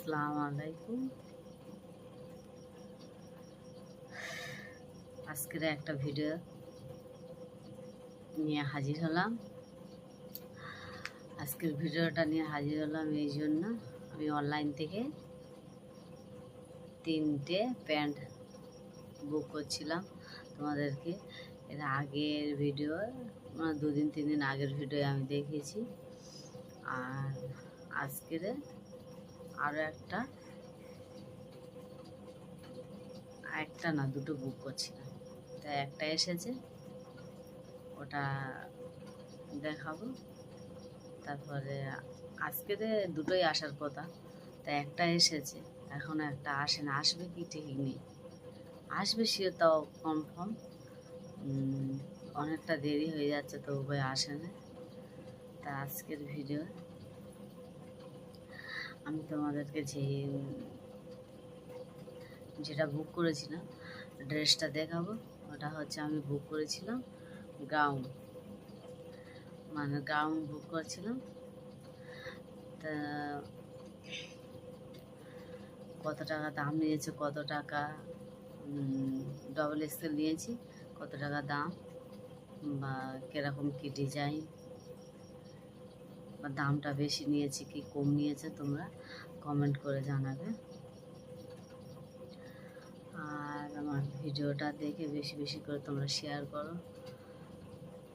আসসালামু আলাইকুম। আজকের একটা ভিডিও নিয়ে হাজির হলাম। আজকের ভিডিওটা নিয়ে হাজির হলাম এই জন্য, আমি অনলাইন থেকে 3টে প্যান্ট বুক করছিলাম তোমাদেরকে। এর আগের ভিডিও মানে 2-3 দিন আগের ভিডিও আমি দেখিয়েছি। আর আজকের আরও একটা না দুটো বুক করছিলাম, তাই একটা এসেছে, ওটা দেখাবো। তারপরে আজকে দুটোই আসার কথা, তা একটা এসেছে, এখন একটা আসে না, আসবে কি ঠিক নেই। আসবে সে তাও কনফার্ম, অনেকটা দেরি হয়ে যাচ্ছে তো উভয় আসে না। তা আজকের ভিডিও আমি তোমাদেরকে যেটা বুক করেছিলাম ড্রেসটা দেখাবো। ওটা হচ্ছে আমি বুক করেছিলাম গাউন, মানে গাউন বুক করেছিলাম। তা কত টাকা দাম নিয়েছে, কত টাকা ডবল এক্সেল নিয়েছি, কত টাকা দাম বা কীরকম কী ডিজাইন, বা দামটা বেশি নিয়েছে কি কম নিয়েছে, তোমরা কমেন্ট করে জানাবে। আর আমার ভিডিওটা দেখে বেশি বেশি করে তোমরা শেয়ার করো,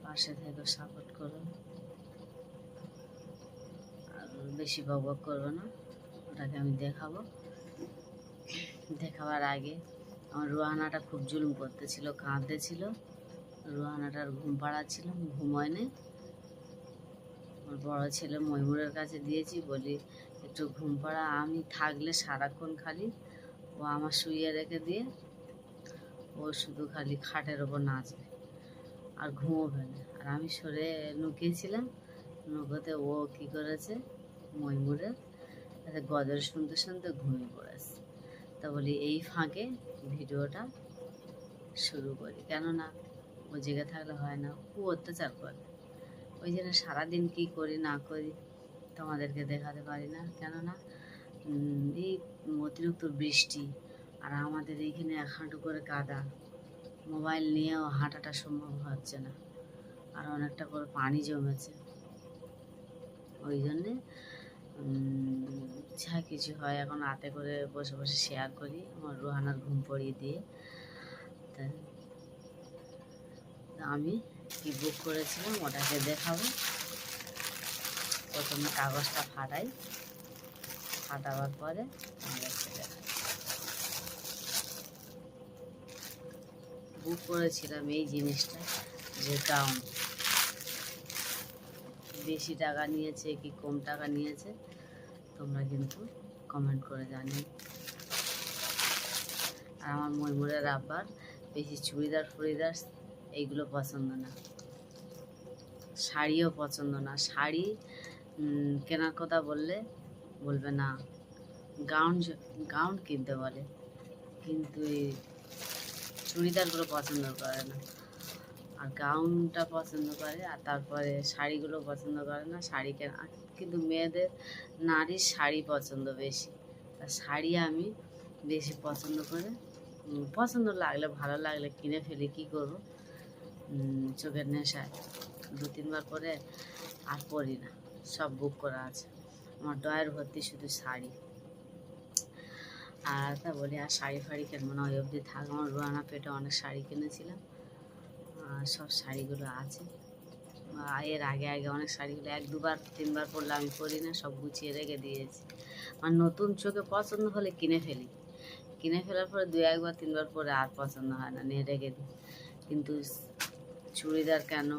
পাশে থেকে সাপোর্ট করো। আর বেশি বকবক করবো না, ওটাকে আমি দেখাবো। দেখাবার আগে আমার রুহানাটা খুব জুলুম করতেছিল, কাঁদতেছিল। রুহানাটার ঘুম পাড়াচ্ছিল, ঘুম হয়নি। আমার বড় ছেলে ময়ূরের কাছে দিয়েছি, বলি একটু ঘুম পাড়া। আমি থাকলে সারাক্ষণ খালি ও আমার শুইয়ে রেখে দিয়ে ও শুধু খালি খাটের ওপর নাচবে আর ঘুমোবে না। আর আমি সরে লুকিয়েছিলাম, লুকোতে ও কী করেছে, ময়ূরের গজল শুনতে শুনতে ঘুমিয়ে পড়েছে। তা বলি এই ফাঁকে ভিডিওটা শুরু করি, কেননা ও জেগে থাকলে হয় না, খুব অত্যাচার করে। ওই জন্য সারাদিন কী করি না করি তোমাদেরকে দেখাতে পারি না, কেননা এই অতিরিক্ত বৃষ্টি আর আমাদের এইখানে 1 হাঁটু করে কাদা, মোবাইল নিয়েও হাঁটাটা সম্ভব হচ্ছে না, আর অনেকটা করে পানি জমেছে। ওই জন্যে যা কিছু হয় এখন রাতে করে বসে বসে শেয়ার করি, আমার রুহানার ঘুম পড়িয়ে দিয়ে। তা আমি কি বুক করেছিলাম ওটাকে দেখাবো। প্রথমে কাগজটা ফাটাবার পরে আমাদেরকে দেখাবো। বুক করেছিলাম এই জিনিসটা, যে গাউন, বেশি টাকা নিয়েছে কি কম টাকা নিয়েছে তোমরা কিন্তু কমেন্ট করে জানিও। আর আমার ময়ূরের আব্বার বেশি চুড়িদার ফুড়িদার এইগুলো পছন্দ না, শাড়িও পছন্দ না। শাড়ি কেনার কথা বলবে না, গাউন কিনতে বলে, কিন্তু এই চুড়িদারগুলো পছন্দ করে না। আর গাউনটা পছন্দ করে, আর তারপরে শাড়িগুলো পছন্দ করে না। শাড়ি কেনা কিন্তু মেয়েদের, নারীর শাড়ি পছন্দ বেশি। তা শাড়ি আমি বেশি পছন্দ করে, পছন্দ লাগলে ভালো লাগলে কিনে ফেলি, কী করবো, চোখের নেশায় 2-3 বার পরে আর পরি না, সব বুক করা আছে। আমার ড্রয়ার ভর্তি শুধু শাড়ি। আর তা বলি আর শাড়ি ফাড়ি কিনবো না, ওই অবধি থাক। আমার রুহানা পেটে অনেক শাড়ি কিনেছিলাম, সব শাড়িগুলো আছে। এর আগে অনেক শাড়িগুলো 1-2-3 বার পরলে আমি পরি না, সব গুছিয়ে রেখে দিয়েছি। আমার নতুন চোখে পছন্দ হলে কিনে ফেলি, কিনে ফেলার পরে 2-1-3 বার পরে আর পছন্দ হয় না, নিয়ে রেখে দিই। কিন্তু চুড়িদার কেন,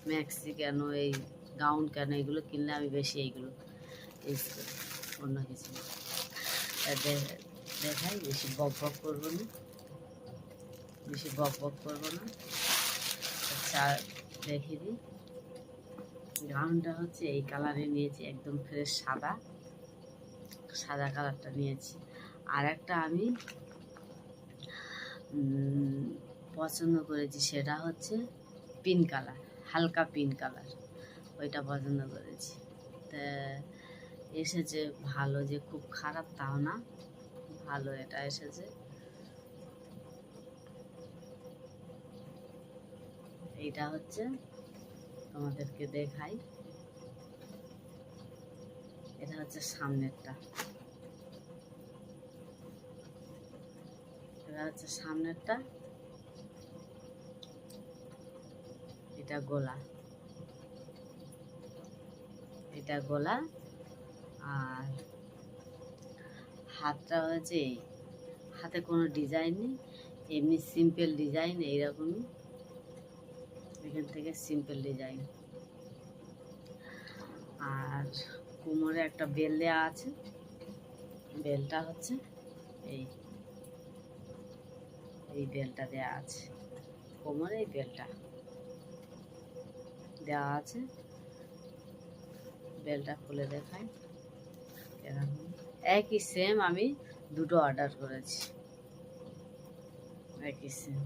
ম্যাক্সি কেন, এই গাউন কেন, এগুলো কিনলে আমি বেশি এইগুলো ইউজ করি, অন্য কিছু না। দেখাই, বেশি বক বক করবো না, আচ্ছা দেখিয়ে দিই। গাউনটা হচ্ছে এই কালারে নিয়েছি, একদম ফ্রেশ সাদা কালারটা নিয়েছি। আর একটা আমি পছন্দ করেছি, সেটা হচ্ছে পিঙ্ক কালার, হালকা পিঙ্ক কালার, ওইটা পছন্দ করেছি। তা এসেছে ভালো, যে খুব খারাপ তাও না, ভালো এটা এসেছে। এইটা হচ্ছে তোমাদেরকে দেখাই, এটা হচ্ছে সামনেরটা, এটা হচ্ছে সামনেরটা, এটা গলা, এটা গলা। আর হাতটা হচ্ছে এই, হাতে কোনো ডিজাইন নেই, এমনি সিম্পল ডিজাইন, এইরকমই, এখান থেকে সিম্পল ডিজাইন। আর কোমরে একটা বেল দেওয়া আছে, বেলটা হচ্ছে এই, এই বেলটা দেওয়া আছে কোমরে, এই বেলটা দেওয়া আছে। বেলটা খুলে দেখাই, এরকম একই সেম আমি দুটো অর্ডার করেছি, একই সেম।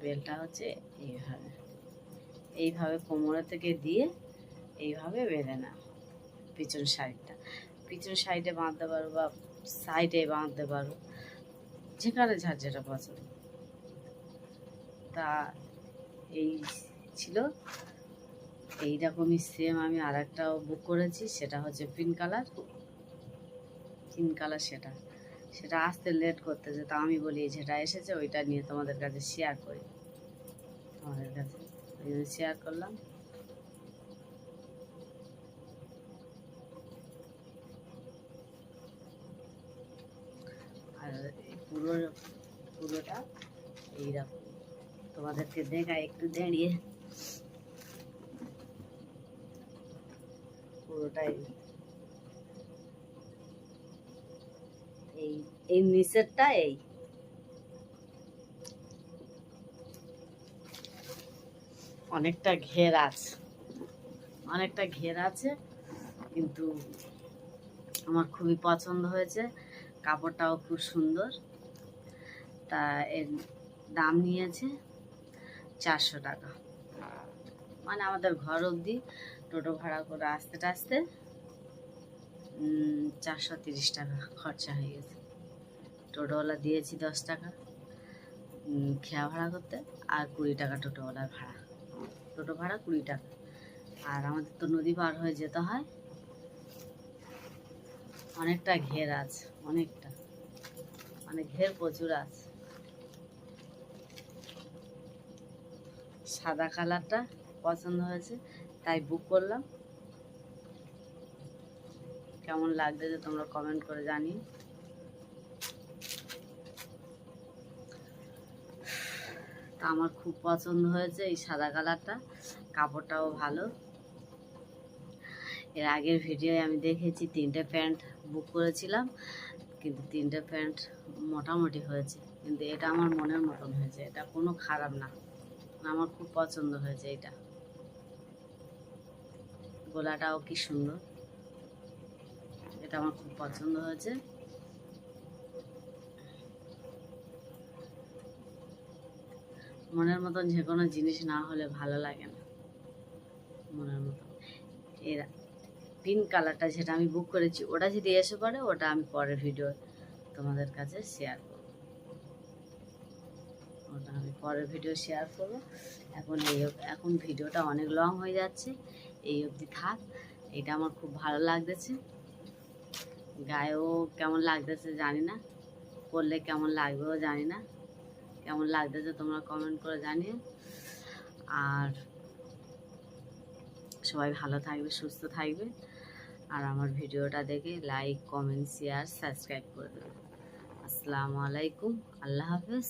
বেলটা হচ্ছে এইভাবে, এইভাবে কোমরে থেকে দিয়ে এইভাবে বেঁধে না, পিছন সাইডটা, পিছন সাইডে বাঁধতে পারো বা সাইডে বাঁধতে পারো, যেখানে যার যেটা পছন্দ। তা এই ছিল, এইরকমই সেম আমি আর একটাও বুক করেছি, সেটা হচ্ছে পিঙ্ক কালার, পিঙ্ক কালার, সেটা সেটা আসতে লেট করতেছে, তা আমি বলি যেটা এসেছে ওইটা নিয়ে তোমাদের কাছে শেয়ার করি, তোমাদের কাছে ওই জন্য শেয়ার করলাম। আর পুরোটা এইরকম, তোমাদেরকে দেখায় একটু দাঁড়িয়ে, পুরোটাই এই, এই নিচেরটা এই, অনেকটা ঘের আছে, অনেকটা ঘের আছে, কিন্তু আমার খুবই পছন্দ হয়েছে, কাপড়টাও খুব সুন্দর। তা এর দাম নিয়েছে 400 টাকা, মানে আমাদের ঘর অবধি টোটো ভাড়া করে আসতে আসতে 430 টাকা খরচা হয়ে গেছে। টোটোওয়ালা দিয়েছি 10 টাকা খেয়া ভাড়া করতে, আর 20 টাকা টোটোওয়ালার ভাড়া, টোটো ভাড়া 20 টাকা। আর আমাদের তো নদী পার হয়ে যেতে হয়, অনেকটা ঘের আছে, অনেকটা, মানে ঘের প্রচুর আছে। সাদা কালারটা পছন্দ হয়েছে তাই বুক করলাম, কেমন লাগছে তোমরা কমেন্ট করে জানিও। তা আমার খুব পছন্দ হয়েছে এই সাদা কালারটা, কাপড়টাও ভালো। এর আগের ভিডিওয়ে আমি দেখেছি 3টে প্যান্ট বুক করেছিলাম, কিন্তু 3টে প্যান্ট মোটামুটি হয়েছে, কিন্তু এটা আমার মনের মতন হয়েছে, এটা কোনো খারাপ না, আমার খুব পছন্দ হয়েছে এটা। গলাটাও কি সুন্দর, এটা আমার খুব পছন্দ হয়েছে। মনের মতন যে কোনো জিনিস না হলে ভালো লাগে না, মনের মতন। এর পিঙ্ক কালারটা যেটা আমি বুক করেছি, ওটা যদি এসে পড়ে ওটা আমি পরের ভিডিও তোমাদের কাছে শেয়ার করব, ওটা আমি পরের ভিডিও শেয়ার করব। এখন ভিডিওটা অনেক লং হয়ে যাচ্ছে, এই অবধি থাক। এটা আমার খুব ভালো লাগতেছে, গায়েও কেমন লাগতেছে জানি না, পরলে কেমন লাগবেও জানি না, কেমন লাগতেছে তোমরা কমেন্ট করে জানিও। আর সবাই ভালো থাকবে, সুস্থ থাকবে, আর আমার ভিডিওটা দেখে লাইক, কমেন্ট, শেয়ার, সাবস্ক্রাইব করে দেবে। আসসালামু আলাইকুম, আল্লাহ হাফেজ।